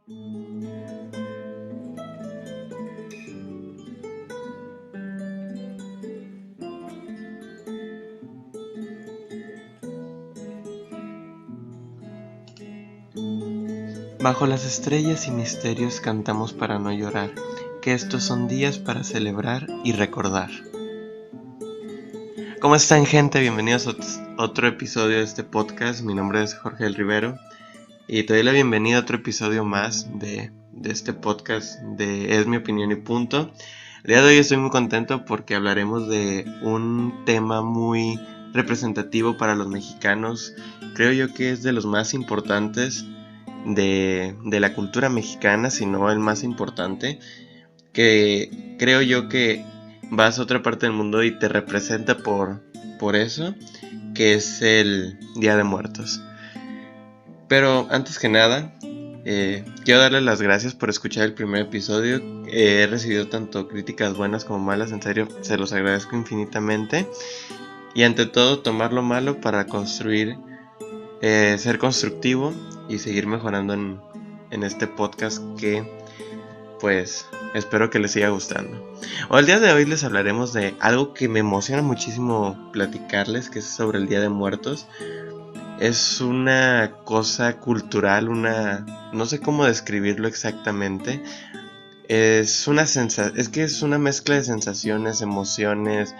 Bajo las estrellas y misterios cantamos para no llorar, que estos son días para celebrar y recordar. ¿Cómo están, gente? Bienvenidos a otro episodio de este podcast. Mi nombre es Jorge del Rivero y te doy la bienvenida a otro episodio más de este podcast de Es mi opinión y punto. El día de hoy estoy muy contento porque hablaremos de un tema muy representativo para los mexicanos. Creo yo que es de los más importantes de la cultura mexicana, si no el más importante, que creo yo que vas a otra parte del mundo y te representa por eso, que es el Día de Muertos. Pero antes que nada, quiero darles las gracias por escuchar el primer episodio. He recibido tanto críticas buenas como malas, en serio, se los agradezco infinitamente. Y ante todo, tomar lo malo para construir, ser constructivo y seguir mejorando en este podcast que pues espero que les siga gustando. El día de hoy les hablaremos de algo que me emociona muchísimo platicarles, que es sobre el Día de Muertos. Es una cosa cultural, no sé cómo describirlo exactamente. Es una mezcla de sensaciones, emociones,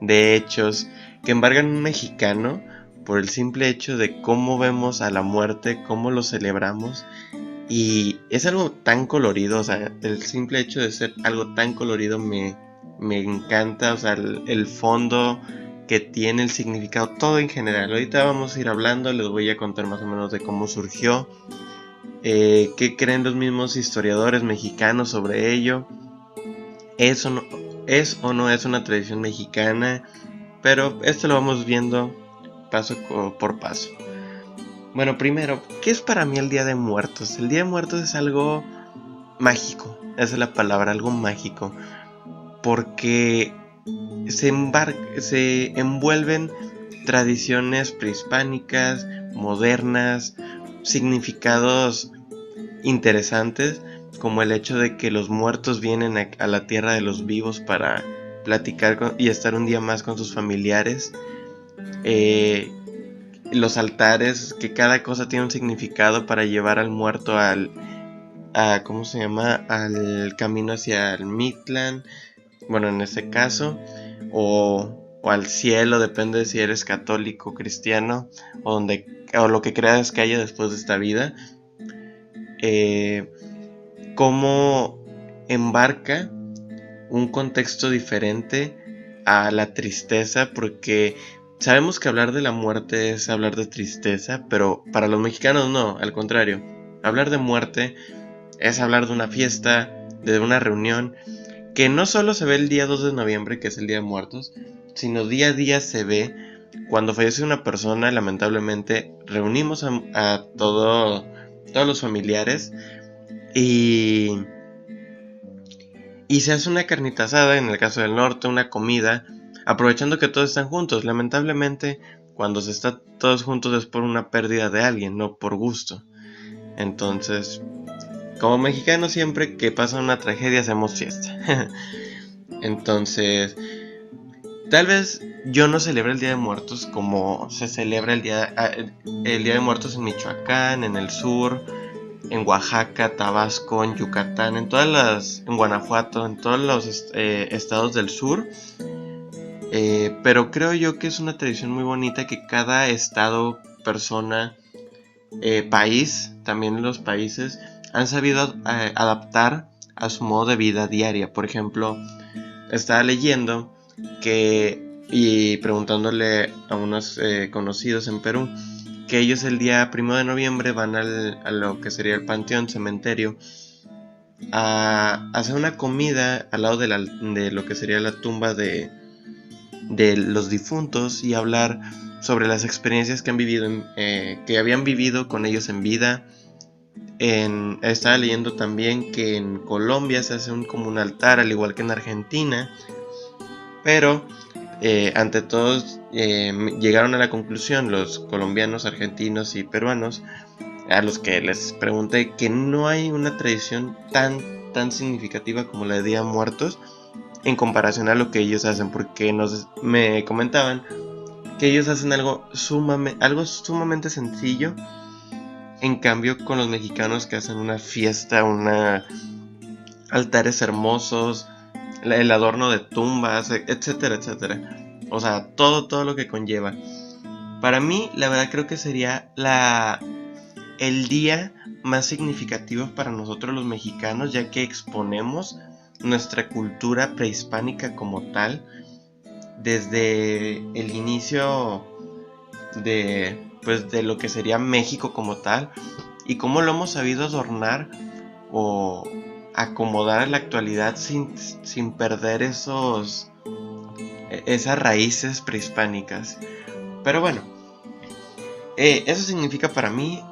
de hechos que embargan un mexicano por el simple hecho de cómo vemos a la muerte, cómo lo celebramos. Y es algo tan colorido, o sea, el simple hecho de ser algo tan colorido me encanta, o sea, el fondo que tiene, el significado, todo en general. Ahorita vamos a ir hablando, les voy a contar más o menos de cómo surgió, qué creen los mismos historiadores mexicanos sobre ello, es o no es una tradición mexicana, pero esto lo vamos viendo paso por paso. Bueno, primero, ¿qué es para mí el Día de Muertos? El Día de Muertos es algo mágico, esa es la palabra, algo mágico, porque se envuelven tradiciones prehispánicas, modernas, significados interesantes, como el hecho de que los muertos vienen a la tierra de los vivos para platicar y estar un día más con sus familiares. Los altares, que cada cosa tiene un significado para llevar al muerto ¿cómo se llama? Al camino hacia el Mictlán, bueno, en este caso, o al cielo, depende de si eres católico, cristiano, o lo que creas que haya después de esta vida. Cómo embarca un contexto diferente a la tristeza, porque sabemos que hablar de la muerte es hablar de tristeza, pero para los mexicanos no, al contrario. Hablar de muerte es hablar de una fiesta, de una reunión, que no solo se ve el día 2 de noviembre, que es el Día de Muertos, sino día a día se ve cuando fallece una persona. Lamentablemente reunimos a todos los familiares y se hace una carnita asada, en el caso del norte, una comida, aprovechando que todos están juntos. Lamentablemente, cuando se está todos juntos es por una pérdida de alguien, no por gusto. Entonces, como mexicanos, siempre que pasa una tragedia hacemos fiesta. Entonces, tal vez yo no celebre el Día de Muertos como se celebra el Día de Muertos en Michoacán, en el sur, en Oaxaca, Tabasco, en Yucatán, en Guanajuato, en todos los estados del sur. Pero creo yo que es una tradición muy bonita que cada estado, persona, país, también los países, han sabido adaptar a su modo de vida diaria. Por ejemplo, estaba leyendo y preguntándole a unos conocidos en Perú, que ellos el día 1 de noviembre van a lo que sería el panteón, cementerio, a hacer una comida al lado de lo que sería la tumba de los difuntos y hablar sobre las experiencias que han vivido, que habían vivido con ellos en vida. Estaba leyendo también que en Colombia se hace como un altar, al igual que en Argentina, pero ante todos llegaron a la conclusión, los colombianos, argentinos y peruanos, a los que les pregunté que no hay una tradición tan significativa como la de Día de Muertos en comparación a lo que ellos hacen, porque me comentaban que ellos hacen algo sumamente sencillo, en cambio con los mexicanos que hacen una fiesta, altares hermosos, el adorno de tumbas, etcétera, etcétera. O sea, todo lo que conlleva. Para mí, la verdad creo que sería el día más significativo para nosotros los mexicanos, ya que exponemos nuestra cultura prehispánica como tal, desde el inicio de lo que sería México como tal, y cómo lo hemos sabido adornar o acomodar a la actualidad sin perder esas raíces prehispánicas. Pero bueno, eso significa para mí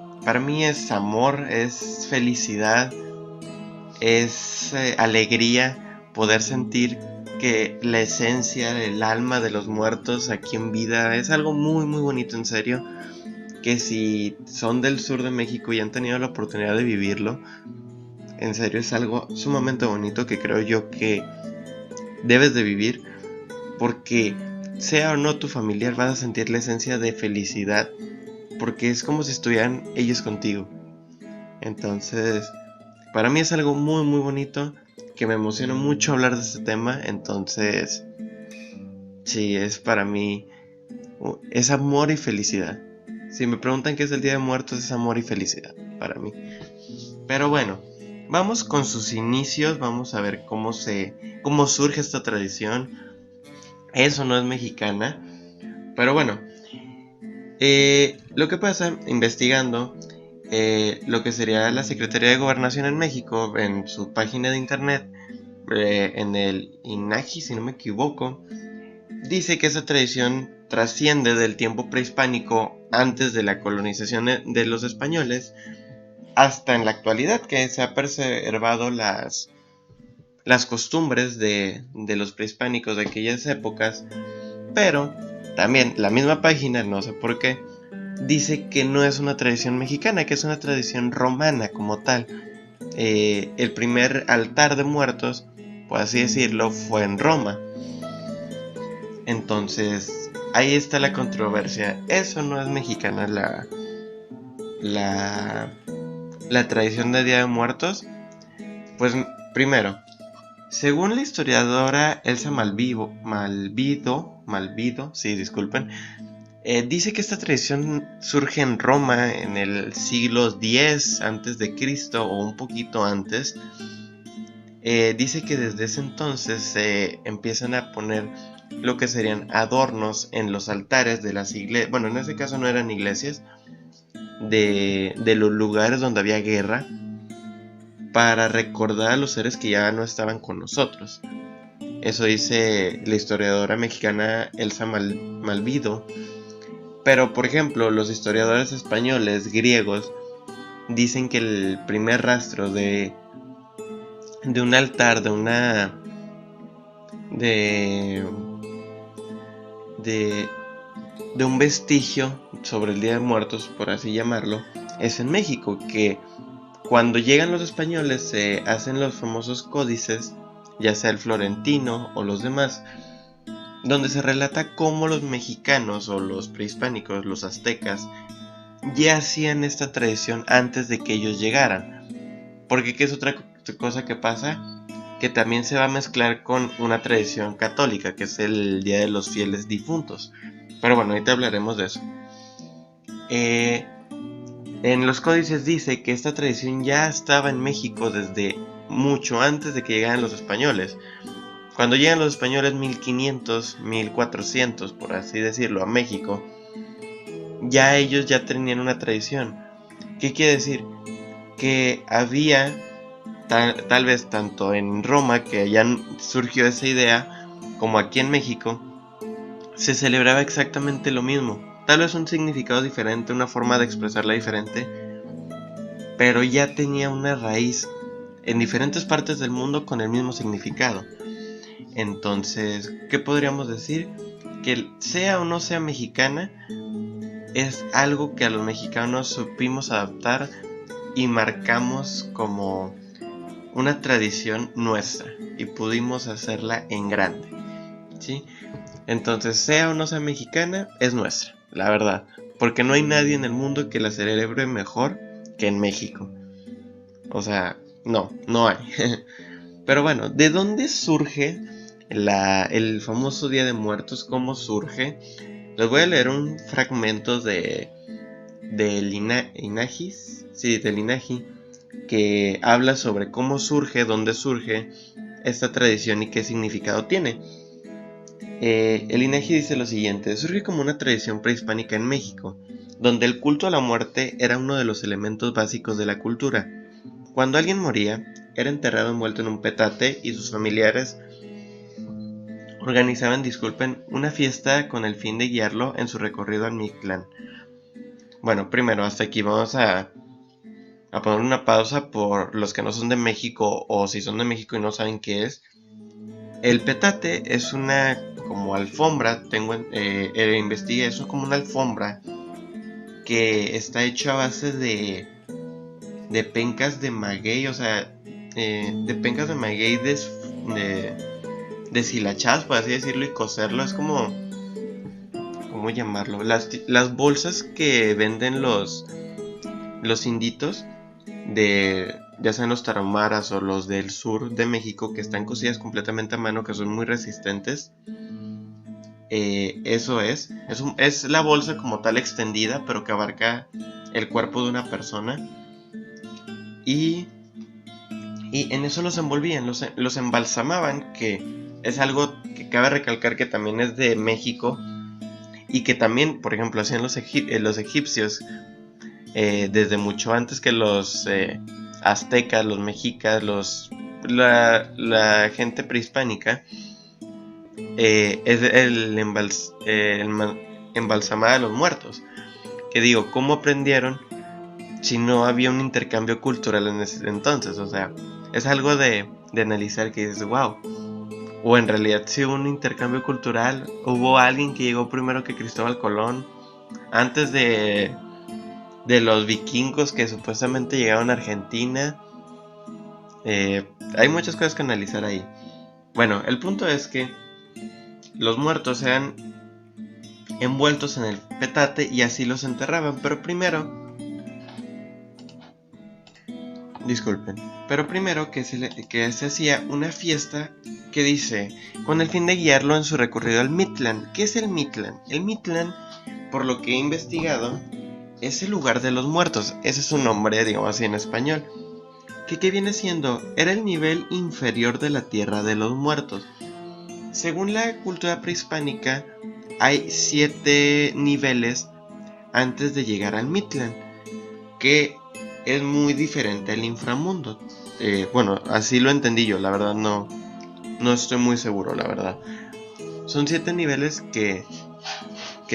es amor, es felicidad, es alegría poder sentir que la esencia, el alma de los muertos aquí en vida es algo muy bonito, en serio, que si son del sur de México y han tenido la oportunidad de vivirlo, en serio es algo sumamente bonito que creo yo que debes de vivir, porque sea o no tu familiar vas a sentir la esencia de felicidad, porque es como si estuvieran ellos contigo. Entonces, para mí es algo muy bonito, que me emociona mucho hablar de este tema. Entonces, sí, es para mí, es amor y felicidad. Si me preguntan qué es el Día de Muertos, es amor y felicidad para mí. Pero bueno, vamos con sus inicios, vamos a ver cómo surge esta tradición. Eso no es mexicana, pero bueno, lo que pasa, investigando lo que sería la Secretaría de Gobernación en México, en su página de internet, en el INAGI, si no me equivoco, dice que esa tradición trasciende del tiempo prehispánico, antes de la colonización de los españoles, hasta en la actualidad, que se ha preservado las costumbres de los prehispánicos de aquellas épocas. Pero también la misma página, no sé por qué, dice que no es una tradición mexicana, que es una tradición romana como tal. El primer altar de muertos, por así decirlo, fue en Roma. Entonces, ahí está la controversia. Eso no es mexicana, la tradición de Día de Muertos. Pues primero, según la historiadora Elsa Malvido, sí, disculpen, dice que esta tradición surge en Roma en el siglo X antes de Cristo o un poquito antes. Dice que desde ese entonces se empiezan a poner lo que serían adornos en los altares de las iglesias. Bueno, en ese caso no eran iglesias, de los lugares donde había guerra, para recordar a los seres que ya no estaban con nosotros. Eso dice la historiadora mexicana Elsa Malvido. Pero, por ejemplo, los historiadores españoles, griegos, dicen que el primer rastro de un altar, de, de un vestigio sobre el Día de Muertos, por así llamarlo, es en México, que cuando llegan los españoles se hacen los famosos códices, ya sea el florentino o los demás, donde se relata cómo los mexicanos o los prehispánicos, los aztecas, ya hacían esta tradición antes de que ellos llegaran. Porque ¿qué es otra cosa que pasa? Que también se va a mezclar con una tradición católica, que es el Día de los Fieles Difuntos. Pero bueno, ahorita hablaremos de eso. En los códices dice que esta tradición ya estaba en México desde mucho antes de que llegaran los españoles. Cuando llegan los españoles 1500, 1400, por así decirlo, a México, ya ellos ya tenían una tradición. ¿Qué quiere decir? Que había, tal vez tanto en Roma, que allá surgió esa idea, como aquí en México, se celebraba exactamente lo mismo. Tal vez un significado diferente, una forma de expresarla diferente, pero ya tenía una raíz en diferentes partes del mundo con el mismo significado. Entonces, ¿qué podríamos decir? Que sea o no sea mexicana, es algo que a los mexicanos supimos adaptar y marcamos como una tradición nuestra y pudimos hacerla en grande, ¿sí? Entonces, sea o no sea mexicana, es nuestra, la verdad, porque no hay nadie en el mundo que la celebre mejor que en México. O sea, no hay. Pero bueno, ¿de dónde surge el famoso Día de Muertos? ¿Cómo surge? Les voy a leer un fragmento del Inagis, sí, del Inagi, que habla sobre cómo surge, dónde surge esta tradición y qué significado tiene. El Inagi dice lo siguiente: surge como una tradición prehispánica en México, donde el culto a la muerte era uno de los elementos básicos de la cultura. Cuando alguien moría, era enterrado envuelto en un petate y sus familiares organizaban, una fiesta con el fin de guiarlo en su recorrido al Mictlán. Bueno, primero, hasta aquí vamos a poner una pausa por los que no son de México, o si son de México y no saben qué es. El petate es una como alfombra, investigué eso, como una alfombra que está hecho a base de pencas de maguey, o sea, de pencas de maguey deshilachadas, por así decirlo, y coserlo. Es como, ¿cómo llamarlo? Las bolsas que venden los inditos, ya sean los tarahumaras o los del sur de México, que están cosidas completamente a mano, que son muy resistentes. Eso es la bolsa como tal extendida, pero que abarca el cuerpo de una persona. Y en eso los envolvían, los embalsamaban, que es algo que cabe recalcar que también es de México, y que también, por ejemplo, hacían los egipcios desde mucho antes que los aztecas, los mexicas, la gente prehispánica. Es embalsamar a los muertos. Que digo, ¿cómo aprendieron si no había un intercambio cultural en ese entonces? O sea, es algo de analizar, que dices, wow. O en realidad sí hubo un intercambio cultural, hubo alguien que llegó primero que Cristóbal Colón, antes de los vikingos que supuestamente llegaron a Argentina. Hay muchas cosas que analizar ahí. Bueno, el punto es que los muertos eran envueltos en el petate y así los enterraban, pero primero que se hacía una fiesta que dice, con el fin de guiarlo en su recorrido al Mictlán. ¿Qué es el Mictlán? El Mictlán, por lo que he investigado, es el lugar de los muertos. Ese es su nombre, digamos así en español. ¿Qué viene siendo? Era el nivel inferior de la tierra de los muertos. Según la cultura prehispánica, hay 7 niveles antes de llegar al Mictlán, que es muy diferente al inframundo. Bueno, así lo entendí yo, la verdad no estoy muy seguro, la verdad. Son 7 niveles que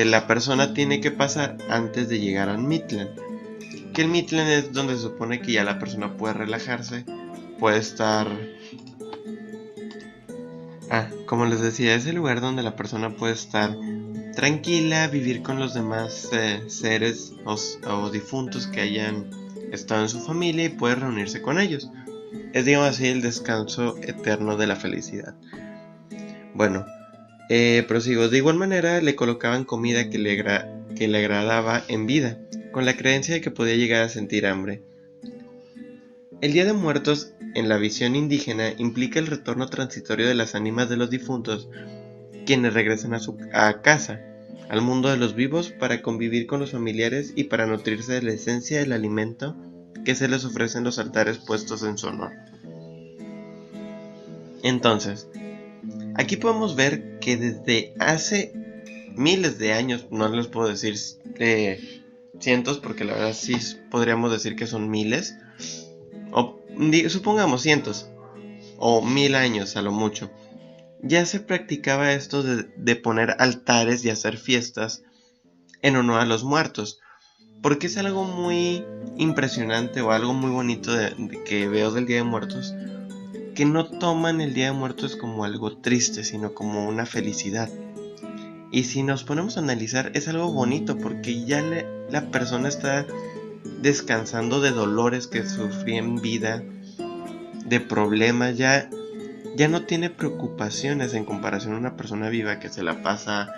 la persona tiene que pasar antes de llegar al Mictlán. Que el Mictlán es donde se supone que ya la persona puede relajarse, puede estar... como les decía, es el lugar donde la persona puede estar tranquila, vivir con los demás seres o difuntos que hayan estado en su familia, y puede reunirse con ellos. Es, digamos así, el descanso eterno de la felicidad. Bueno, prosigo. De igual manera le colocaban comida que le agradaba en vida, con la creencia de que podía llegar a sentir hambre. El Día de Muertos, en la visión indígena, implica el retorno transitorio de las ánimas de los difuntos, quienes regresan a casa, al mundo de los vivos, para convivir con los familiares y para nutrirse de la esencia del alimento que se les ofrece en los altares puestos en su honor. Entonces, aquí podemos ver que desde hace miles de años, no les puedo decir cientos, porque la verdad sí podríamos decir que son miles, o supongamos cientos, o 1000 años a lo mucho, ya se practicaba esto de poner altares y hacer fiestas en honor a los muertos, porque es algo muy impresionante o algo muy bonito que veo del Día de Muertos, que no toman el Día de Muertos como algo triste, sino como una felicidad. Y si nos ponemos a analizar, es algo bonito porque ya la persona está descansando de dolores que sufrí en vida, de problemas, ya no tiene preocupaciones en comparación a una persona viva que se la pasa,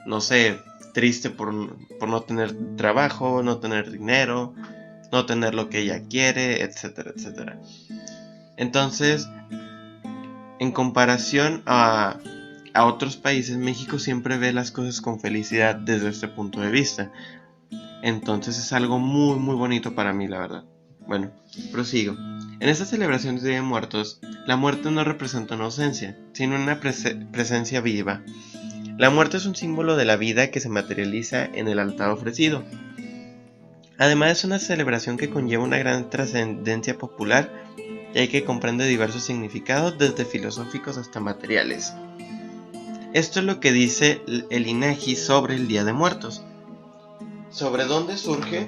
no sé, triste por no tener trabajo, no tener dinero, no tener lo que ella quiere, etcétera, etcétera. Entonces, en comparación a otros países, México siempre ve las cosas con felicidad desde este punto de vista. Entonces es algo muy muy bonito para mí, la verdad. Bueno, prosigo. En esta celebración de Día de Muertos, la muerte no representa una ausencia, sino una presencia viva. La muerte es un símbolo de la vida que se materializa en el altar ofrecido. Además es una celebración que conlleva una gran trascendencia popular, ya que comprende diversos significados desde filosóficos hasta materiales. Esto es lo que dice el INEGI sobre el Día de Muertos. ¿Sobre dónde surge?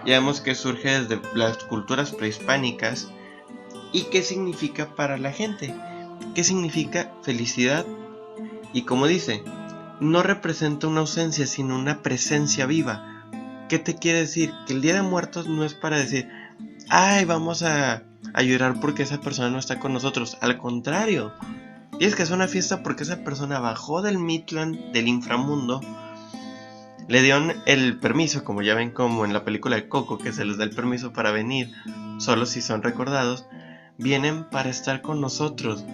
Ya vemos que surge desde las culturas prehispánicas. ¿Y qué significa para la gente? ¿Qué significa felicidad? Y como dice, no representa una ausencia, sino una presencia viva. ¿Qué te quiere decir? Que el Día de Muertos no es para decir, ay, vamos a llorar porque esa persona no está con nosotros. Al contrario, y es que es una fiesta porque esa persona bajó del Mictlán, del inframundo, le dieron el permiso, como ya ven como en la película de Coco, que se les da el permiso para venir, solo si son recordados, vienen para estar con nosotros,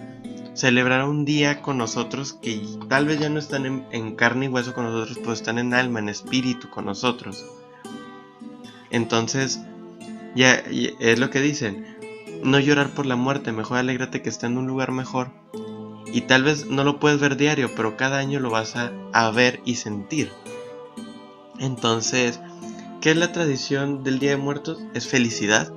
celebrar un día con nosotros que tal vez ya no están en carne y hueso con nosotros, pero están en alma, en espíritu con nosotros. Entonces, ya es lo que dicen, no llorar por la muerte, mejor alégrate que está en un lugar mejor. Y tal vez no lo puedes ver diario, pero cada año lo vas a ver y sentir. Entonces, ¿qué es la tradición del Día de Muertos? Es felicidad.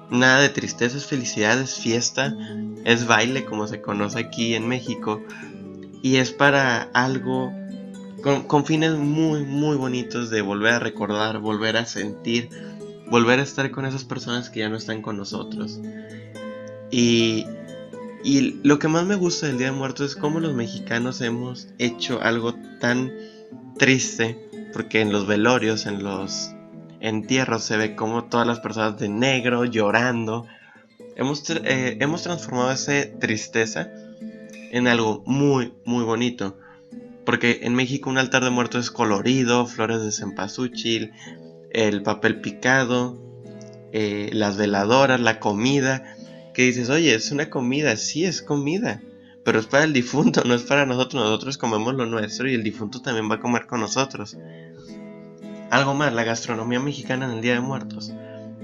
Nada de tristeza, es felicidad, es fiesta, es baile como se conoce aquí en México. Y es para algo con fines muy muy bonitos de volver a recordar, volver a sentir, volver a estar con esas personas que ya no están con nosotros. Y lo que más me gusta del Día de Muertos es cómo los mexicanos hemos hecho algo tan triste, porque en los velorios, en los entierros se ve como todas las personas de negro llorando. Hemos transformado esa tristeza en algo muy muy bonito, porque en México un altar de muertos es colorido, flores de cempasúchil, el papel picado, las veladoras, la comida, que dices, oye, es una comida, sí es comida, pero es para el difunto, no es para nosotros. Nosotros comemos lo nuestro y el difunto también va a comer con nosotros. Algo más, la gastronomía mexicana en el Día de Muertos.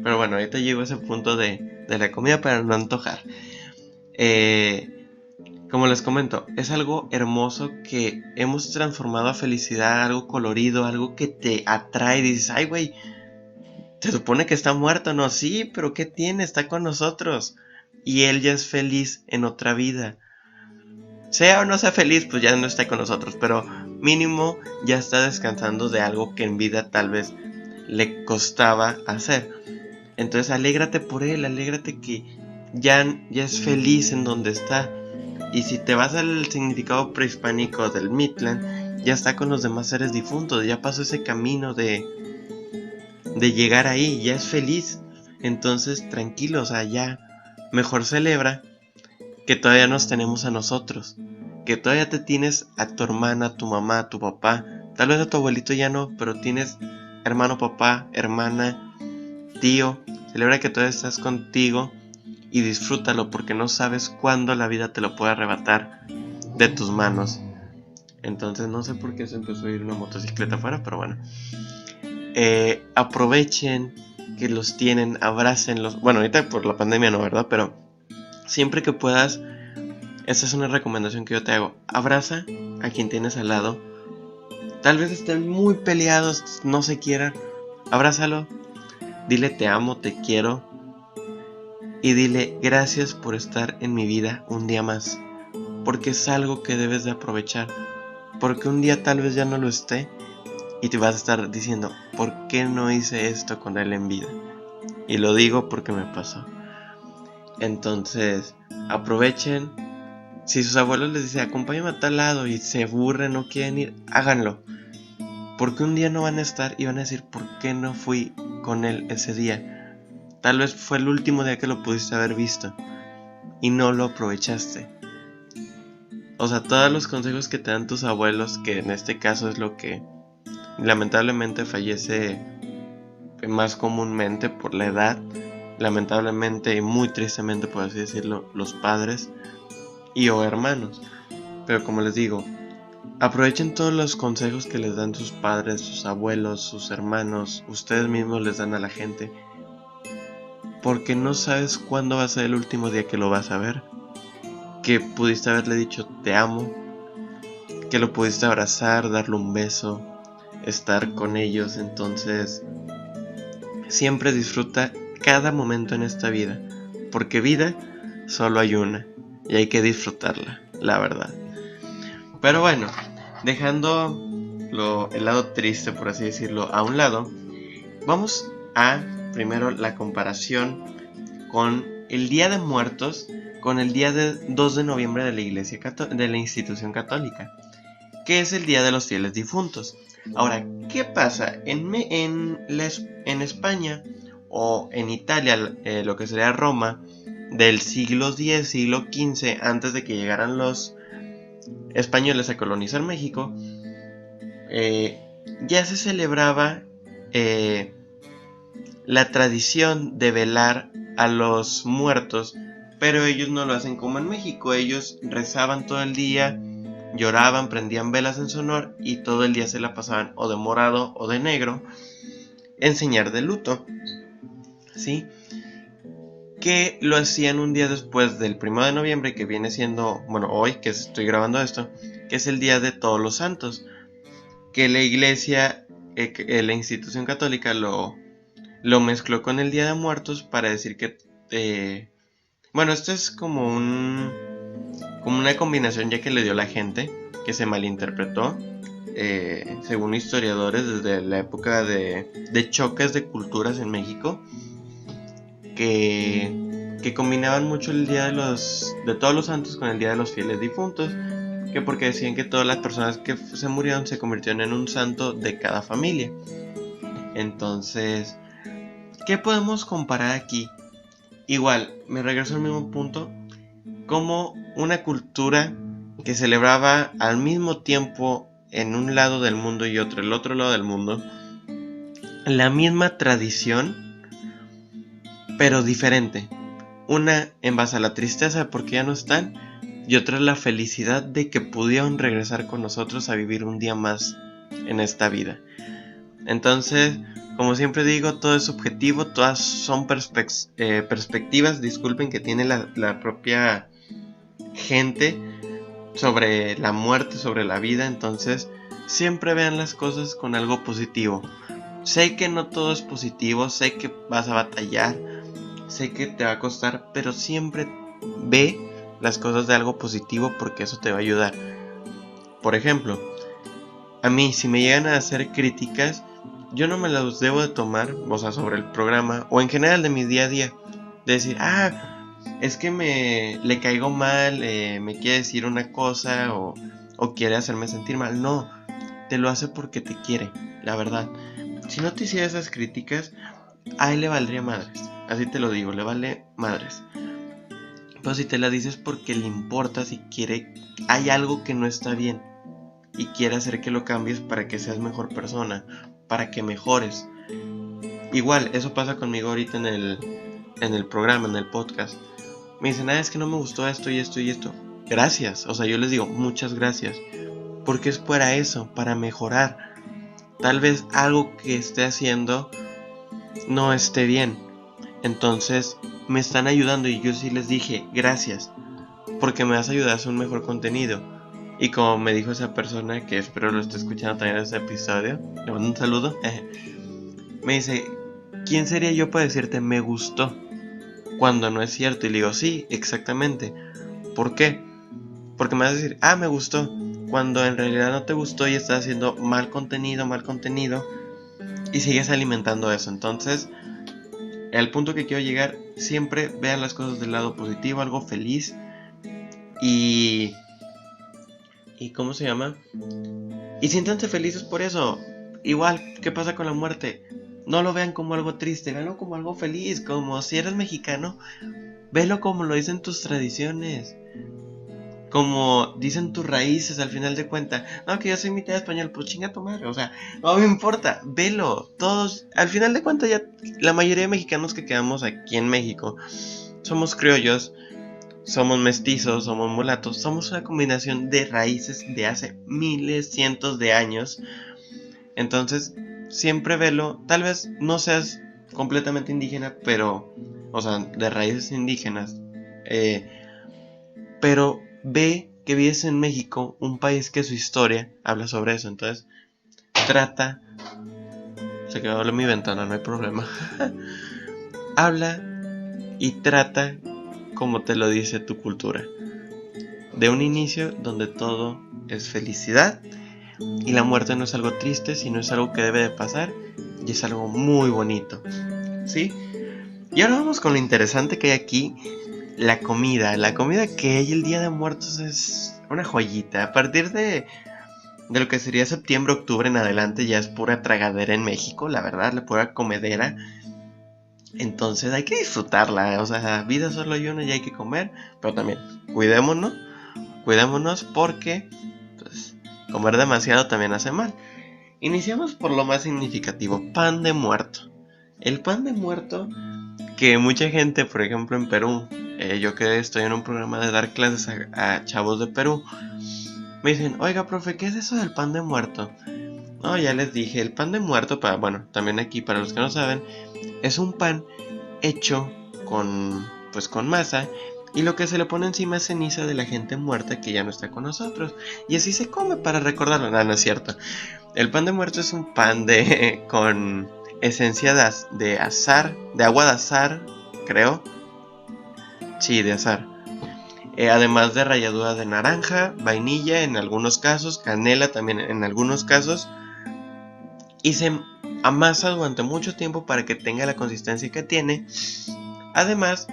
Pero bueno, ahorita llego a ese punto de la comida para no antojar. Como les comento, es algo hermoso que hemos transformado a felicidad, algo colorido, algo que te atrae. Dices, ay güey, se supone que está muerto, ¿no? Sí, pero ¿qué tiene? Está con nosotros. Y él ya es feliz en otra vida. Sea o no sea feliz, pues ya no está con nosotros, pero mínimo ya está descansando de algo que en vida tal vez le costaba hacer. Entonces alégrate por él, alégrate que ya es feliz en donde está. Y si te vas al significado prehispánico del Mictlán, ya está con los demás seres difuntos, ya pasó ese camino de llegar ahí, ya es feliz. Entonces tranquilo, o sea, ya mejor celebra que todavía nos tenemos a nosotros, que todavía te tienes a tu hermana, a tu mamá, a tu papá, tal vez a tu abuelito ya no, pero tienes hermano, papá, hermana, tío. Celebra que todavía estás contigo y disfrútalo, porque no sabes cuándo la vida te lo puede arrebatar de tus manos. Entonces no sé por qué se empezó a ir una motocicleta afuera, pero bueno. Aprovechen que los tienen, abrácenlos. Bueno, ahorita por la pandemia no, ¿verdad? Pero siempre que puedas, esta es una recomendación que yo te hago. Abraza a quien tienes al lado. Tal vez estén muy peleados, no se quieran. Abrázalo, dile te amo, te quiero. Y dile gracias por estar en mi vida un día más. Porque es algo que debes de aprovechar. Porque un día tal vez ya no lo esté. Y te vas a estar diciendo, ¿por qué no hice esto con él en vida? Y lo digo porque me pasó. Entonces, aprovechen, Si sus abuelos les dicen acompáñame a tal lado y se aburren, no quieren ir, háganlo. Porque un día no van a estar y van a decir ¿por qué no fui con él ese día? Tal vez fue el último día que lo pudiste haber visto y no lo aprovechaste. O sea, todos los consejos que te dan tus abuelos, que en este caso es lo que lamentablemente fallece más comúnmente por la edad, lamentablemente y muy tristemente por así decirlo, los padres y o hermanos. Pero como les digo, aprovechen todos los consejos que les dan sus padres, sus abuelos, sus hermanos, ustedes mismos les dan a la gente, porque no sabes cuándo va a ser el último día que lo vas a ver, que pudiste haberle dicho te amo, que lo pudiste abrazar, darle un beso, estar con ellos. Entonces siempre disfruta cada momento en esta vida, porque vida solo hay una y hay que disfrutarla, la verdad. Pero bueno, dejando el lado triste, por así decirlo, a un lado, vamos a primero la comparación con el Día de Muertos con el día de 2 de noviembre de la Iglesia de la institución católica, que es el Día de los Fieles Difuntos. Ahora, ¿qué pasa? En España o en Italia, lo que sería Roma, del siglo X, siglo XV, antes de que llegaran los españoles a colonizar México, ya se celebraba la tradición de velar a los muertos, pero ellos no lo hacen como en México. Ellos rezaban todo el día, lloraban, prendían velas en su honor y todo el día se la pasaban o de morado o de negro en señal de luto, ¿sí? Que lo hacían un día después del 1 de noviembre, que viene siendo, bueno, hoy que estoy grabando esto, que es el Día de Todos los Santos, que la iglesia, la institución católica lo mezcló con el Día de Muertos para decir que bueno, esto es como una combinación ya que le dio la gente, que se malinterpretó, según historiadores, desde la época de choques de culturas en México, que combinaban mucho el Día de Todos los Santos con el Día de los Fieles Difuntos, que porque decían que todas las personas que se murieron se convirtieron en un santo de cada familia. Entonces, ¿qué podemos comparar aquí? Igual, me regreso al mismo punto, como una cultura que celebraba al mismo tiempo en un lado del mundo y el otro lado del mundo, la misma tradición, pero diferente. Una en base a la tristeza porque ya no están, y otra la felicidad de que pudieron regresar con nosotros a vivir un día más en esta vida. Entonces, como siempre digo, todo es subjetivo, todas son perspectivas, disculpen, que tiene la propia gente sobre la muerte, sobre la vida. Entonces, siempre vean las cosas con algo positivo. Sé que no todo es positivo, sé que vas a batallar, sé que te va a costar, pero siempre ve las cosas de algo positivo porque eso te va a ayudar. Por ejemplo, a mí si me llegan a hacer críticas, yo no me las debo de tomar, o sea, sobre el programa o en general de mi día a día, de decir, es que le caigo mal, me quiere decir una cosa o quiere hacerme sentir mal. No, te lo hace porque te quiere, la verdad. Si no te hiciera esas críticas, a él le valdría madres, así te lo digo, le vale madres. Pero si te la dices porque le importa, si quiere, hay algo que no está bien y quiere hacer que lo cambies para que seas mejor persona, para que mejores. Igual, eso pasa conmigo ahorita en el programa, en el podcast. Me dicen, es que no me gustó esto y esto y esto. Gracias, o sea, yo les digo muchas gracias, porque es para eso, para mejorar. Tal vez algo que esté haciendo no esté bien, entonces me están ayudando y yo sí les dije gracias, porque me vas a ayudar a hacer un mejor contenido. Y como me dijo esa persona, que espero lo esté escuchando también en este episodio, le mando un saludo, me dice, ¿quién sería yo para decirte me gustó cuando no es cierto? Y le digo, sí, exactamente. ¿Por qué? Porque me vas a decir, me gustó, cuando en realidad no te gustó y estás haciendo mal contenido y sigues alimentando eso. Entonces, el punto que quiero llegar, siempre vean las cosas del lado positivo, algo feliz, Y ¿cómo se llama? Y siéntanse felices por eso. Igual, ¿qué pasa con la muerte? No lo vean como algo triste, véanlo como algo feliz. Como si eres mexicano, velo como lo dicen tus tradiciones, como dicen tus raíces al final de cuentas. No, que yo soy mitad español, pues chinga tu madre, o sea, no me importa, velo. Todos, al final de cuentas, ya la mayoría de mexicanos que quedamos aquí en México somos criollos, somos mestizos, somos mulatos, somos una combinación de raíces de hace miles, cientos de años. Entonces, siempre velo, tal vez no seas completamente indígena, pero, o sea, de raíces indígenas, pero ve que vives en México, un país que su historia habla sobre eso. Entonces, trata, se quedó mi ventana, no hay problema. Habla y trata como te lo dice tu cultura, de un inicio donde todo es felicidad y la muerte no es algo triste, sino es algo que debe de pasar y es algo muy bonito, ¿sí? Y ahora vamos con lo interesante que hay aquí, la comida. La comida que hay el Día de Muertos es una joyita. A partir de lo que sería septiembre, octubre en adelante ya es pura tragadera en México, la verdad, la pura comedera. Entonces hay que disfrutarla, o sea, vida solo hay una y hay que comer, pero también cuidémonos porque pues, comer demasiado también hace mal. Iniciamos por lo más significativo, pan de muerto. El pan de muerto que mucha gente, por ejemplo en Perú, yo que estoy en un programa de dar clases a chavos de Perú, me dicen, oiga profe, ¿qué es eso del pan de muerto? No, ya les dije, el pan de muerto, bueno, también aquí para los que no saben, es un pan hecho con masa y lo que se le pone encima es ceniza de la gente muerta que ya no está con nosotros. Y así se come para recordarlo. No, no es cierto. El pan de muerto es un pan con esencia de azar, de agua de azar, creo. Sí, de azar. Además de ralladura de naranja, vainilla en algunos casos, canela también en algunos casos. Y se amasa durante mucho tiempo para que tenga la consistencia que tiene. Además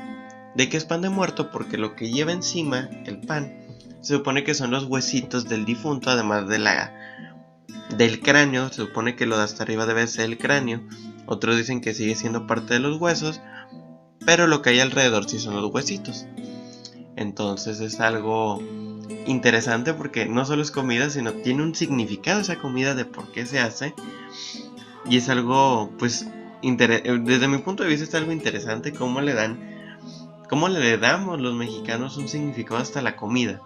de que es pan de muerto porque lo que lleva encima el pan se supone que son los huesitos del difunto, además del cráneo. Se supone que lo de hasta arriba debe ser el cráneo. Otros dicen que sigue siendo parte de los huesos, pero lo que hay alrededor sí son los huesitos. Entonces es algo interesante porque no solo es comida, sino tiene un significado esa comida de por qué se hace. Y es algo, pues, desde mi punto de vista es algo interesante cómo le damos los mexicanos un significado hasta la comida.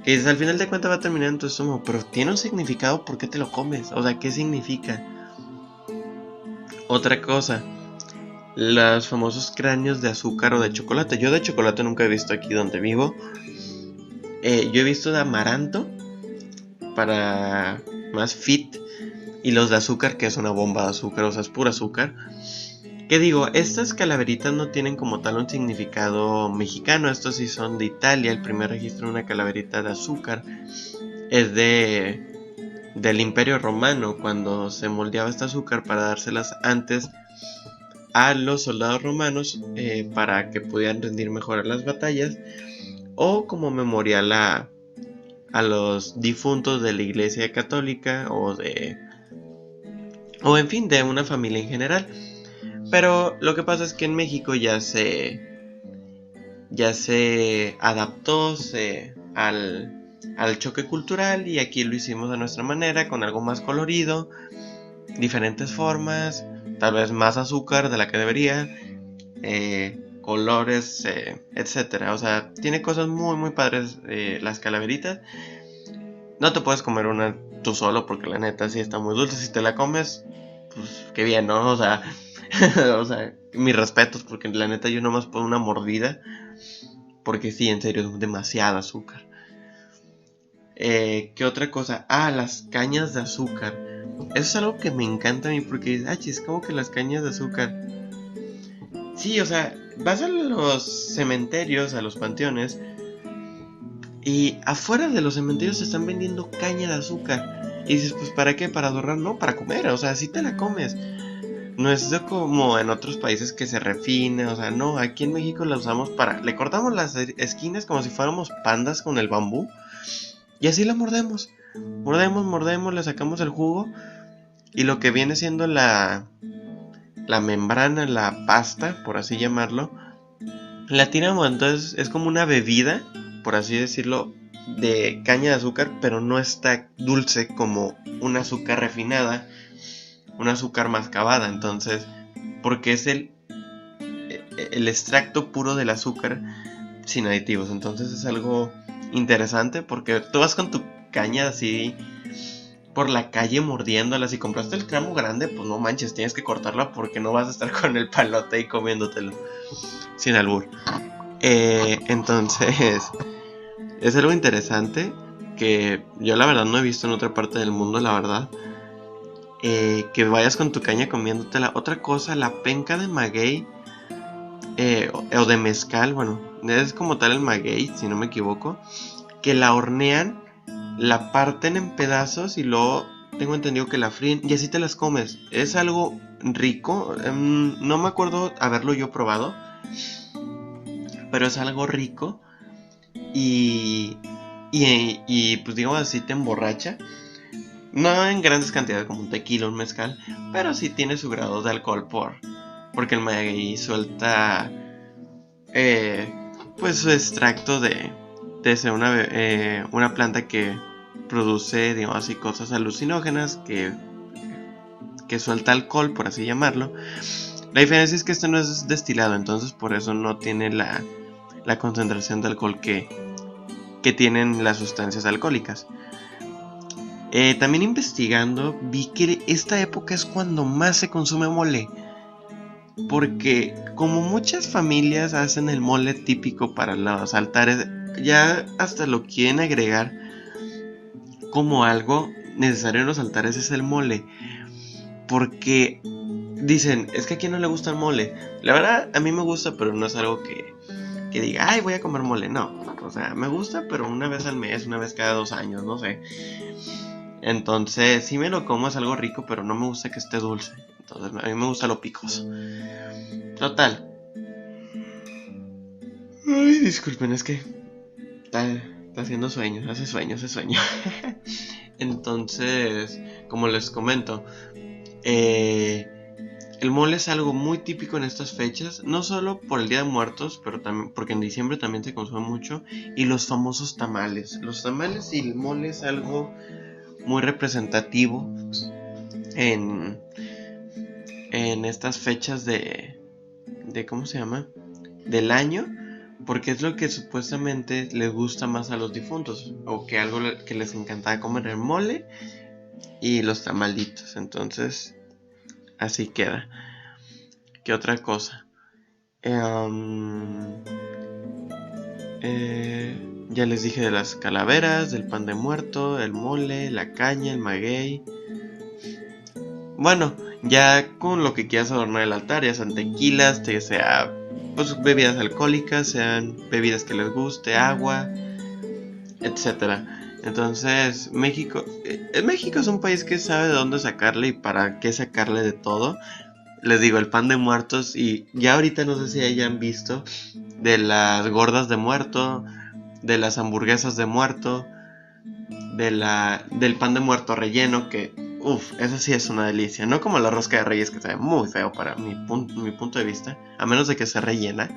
Que al final de cuentas va a terminar en tu estómago, pero tiene un significado, ¿por qué te lo comes? O sea, ¿qué significa? Otra cosa, los famosos cráneos de azúcar o de chocolate. Yo de chocolate nunca he visto aquí donde vivo. Yo he visto de amaranto para más fit y los de azúcar, que es una bomba de azúcar, o sea, es pura azúcar. ¿Qué digo? Estas calaveritas no tienen como tal un significado mexicano, estos sí son de Italia. El primer registro de una calaverita de azúcar es del Imperio Romano, cuando se moldeaba este azúcar para dárselas antes a los soldados romanos para que pudieran rendir mejor en las batallas, o como memorial a los difuntos de la Iglesia Católica o en fin, de una familia en general. Pero lo que pasa es que en México ya se adaptó al choque cultural y aquí lo hicimos a nuestra manera, con algo más colorido, diferentes formas, tal vez más azúcar de la que debería, colores, etcétera. O sea, tiene cosas muy muy padres las calaveritas. No te puedes comer una tú solo porque la neta sí está muy dulce. Si te la comes, pues qué bien, ¿no? O sea, o sea, mis respetos porque la neta yo nomás puedo una mordida. Porque sí, en serio, es demasiado azúcar. ¿Qué otra cosa? Ah, las cañas de azúcar. Eso es algo que me encanta a mí porque, es como que las cañas de azúcar. Sí, o sea, vas a los cementerios, a los panteones, y afuera de los cementerios se están vendiendo caña de azúcar. Y dices, pues ¿para qué? ¿Para adornar? No, para comer, o sea, si te la comes. no es como en otros países que se refine, o sea, no, aquí en México la usamos le cortamos las esquinas como si fuéramos pandas con el bambú y así la mordemos, le sacamos el jugo y lo que viene siendo la membrana, la pasta, por así llamarlo, la tiramos. Entonces es como una bebida, por así decirlo, de caña de azúcar, pero no está dulce como un azúcar refinada, un azúcar mascabada. Entonces, porque es el extracto puro del azúcar sin aditivos. Entonces es algo interesante porque tú vas con tu caña así por la calle mordiéndola. Si compraste el tramo grande, pues no manches, tienes que cortarla porque no vas a estar con el palote ahí comiéndotelo sin albur. Entonces es algo interesante que yo la verdad no he visto en otra parte del mundo, la verdad. Que vayas con tu caña comiéndotela. Otra cosa, la penca de maguey o de mezcal, bueno, es como tal el maguey, si no me equivoco, que la hornean, la parten en pedazos y luego tengo entendido que la fríen y así te las comes. Es algo rico, no me acuerdo haberlo yo probado, pero es algo rico y, pues digamos así te emborracha. No en grandes cantidades como un tequila o un mezcal, pero sí tiene su grado de alcohol porque el maguey suelta eh, pues su extracto de ser una planta que produce, digamos así, cosas alucinógenas que suelta alcohol, por así llamarlo. La diferencia es que este no es destilado, entonces por eso no tiene la concentración de alcohol que tienen las sustancias alcohólicas. También investigando vi que esta época es cuando más se consume mole. Porque como muchas familias hacen el mole típico para los altares, ya hasta lo quieren agregar como algo necesario en los altares es el mole. Porque dicen, es que a quien no le gusta el mole. La verdad, a mí me gusta, pero no es algo que diga, ay, voy a comer mole. No, o sea, me gusta, pero una vez al mes, una vez cada 2 años, no sé. Entonces, sí me lo como, es algo rico, pero no me gusta que esté dulce. Entonces, a mí me gusta lo picoso. Total. Ay, disculpen, es que está haciendo sueños, hace sueño. Entonces, como les comento, eh, el mole es algo muy típico en estas fechas, no solo por el Día de Muertos, pero también porque en diciembre también se consume mucho, y los famosos tamales. Los tamales y el mole es algo muy representativo en, en estas fechas de ¿cómo se llama? Del año, porque es lo que supuestamente les gusta más a los difuntos, o que algo que les encantaba comer, el mole y los tamalitos. Entonces, así queda. ¿Qué otra cosa? Ya les dije de las calaveras, del pan de muerto, el mole, la caña, el maguey. Bueno, ya con lo que quieras adornar el altar, ya sean tequilas, sea pues bebidas alcohólicas, sean bebidas que les guste, agua, etcétera. Entonces, México es un país que sabe de dónde sacarle y para qué sacarle de todo. Les digo, el pan de muertos, y ya ahorita no sé si hayan visto de las gordas de muerto, de las hamburguesas de muerto, del pan de muerto relleno, que eso sí es una delicia. No como la rosca de reyes, que sabe muy feo para mi punto de vista, a menos de que se rellena.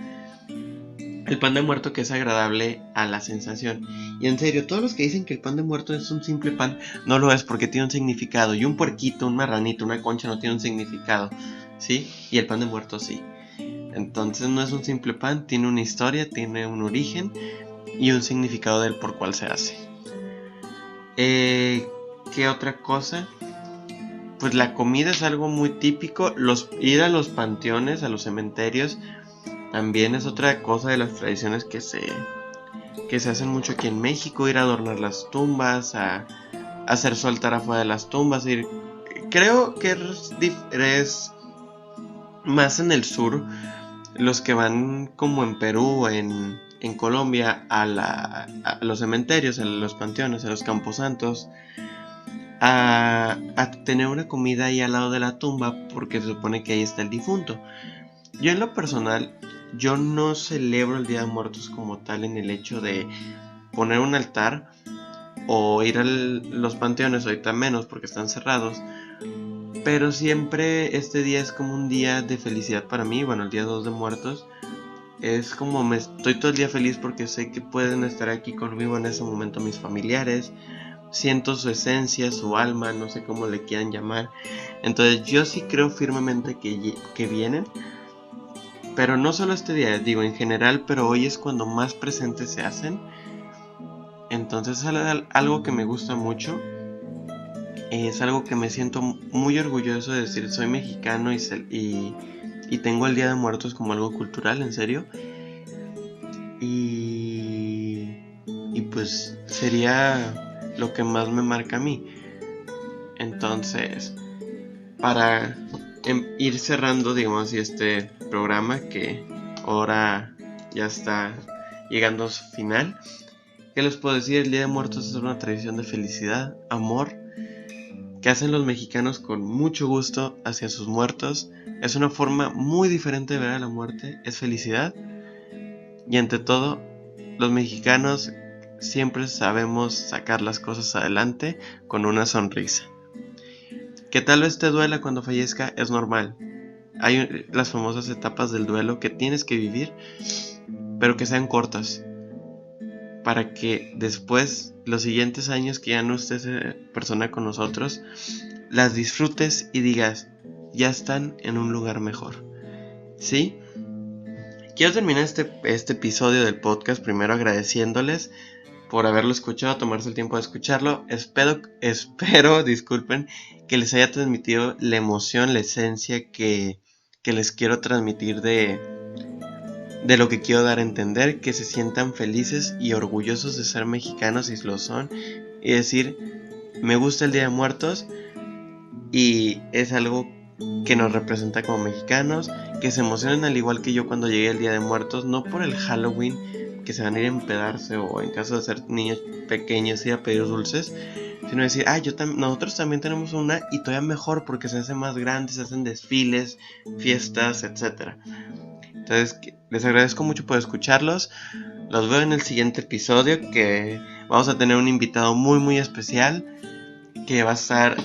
El pan de muerto, que es agradable a la sensación. Y en serio, todos los que dicen que el pan de muerto es un simple pan, no lo es, porque tiene un significado. Y un puerquito, un marranito, una concha no tiene un significado, ¿sí? Y el pan de muerto sí. Entonces no es un simple pan, tiene una historia, tiene un origen y un significado del por cual se hace. ¿Qué otra cosa? Pues la comida es algo muy típico. Ir a los panteones, a los cementerios, también es otra cosa de las tradiciones que se hacen mucho aquí en México. Ir a adornar las tumbas, a hacer su altar afuera de las tumbas. Creo que es más en el sur, los que van como en Perú, en Colombia, a los cementerios, a los panteones, a los camposantos. a tener una comida ahí al lado de la tumba, porque se supone que ahí está el difunto. Yo en lo personal, yo no celebro el Día de Muertos como tal, en el hecho de poner un altar o ir a los panteones, ahorita menos porque están cerrados. Pero siempre este día es como un día de felicidad para mí. Bueno, el día 2 de Muertos es como me estoy todo el día feliz porque sé que pueden estar aquí conmigo en ese momento mis familiares. Siento su esencia, su alma, no sé cómo le quieran llamar. Entonces yo sí creo firmemente que vienen. Pero no solo este día, digo en general, pero hoy es cuando más presentes se hacen. Entonces es algo que me gusta mucho. Es algo que me siento muy orgulloso de decir, soy mexicano y tengo el Día de Muertos como algo cultural, en serio. Y pues sería lo que más me marca a mí. Entonces, para ir cerrando, digamos así, este programa que ahora ya está llegando a su final, ¿qué les puedo decir? El Día de Muertos es una tradición de felicidad, amor, que hacen los mexicanos con mucho gusto hacia sus muertos. Es una forma muy diferente de ver a la muerte, es felicidad. Y ante todo, los mexicanos siempre sabemos sacar las cosas adelante con una sonrisa. Que tal vez te duela cuando fallezca, es normal. Hay las famosas etapas del duelo que tienes que vivir, pero que sean cortas, para que después, los siguientes años que ya no esté esa persona con nosotros, las disfrutes y digas, ya están en un lugar mejor. ¿Sí? Quiero terminar este episodio del podcast primero agradeciéndoles por haberlo escuchado, tomarse el tiempo de escucharlo. Espero, disculpen, que les haya transmitido la emoción, la esencia que les quiero transmitir de lo que quiero dar a entender, que se sientan felices y orgullosos de ser mexicanos si lo son, y decir, me gusta el Día de Muertos y es algo que nos representa como mexicanos, que se emocionen al igual que yo cuando llegue el Día de Muertos, no por el Halloween, que se van a ir a empedarse o en caso de ser niños pequeños ir a pedir dulces, sino decir, nosotros también tenemos una y todavía mejor porque se hace más grande, se hacen desfiles, fiestas, etc. Entonces les agradezco mucho por escucharlos. Los veo en el siguiente episodio, que vamos a tener un invitado muy muy especial, que va a estar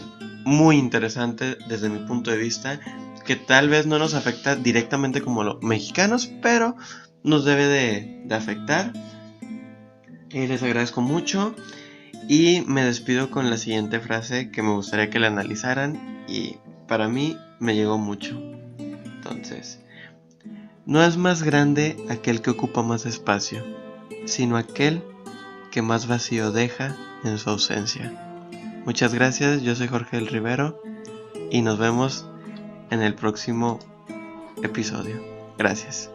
muy interesante desde mi punto de vista, que tal vez no nos afecta directamente como los mexicanos, pero nos debe de afectar. Les agradezco mucho y me despido con la siguiente frase que me gustaría que la analizaran y para mí me llegó mucho. Entonces, no es más grande aquel que ocupa más espacio, sino aquel que más vacío deja en su ausencia. Muchas gracias, yo soy Jorge del Rivero y nos vemos en el próximo episodio. Gracias.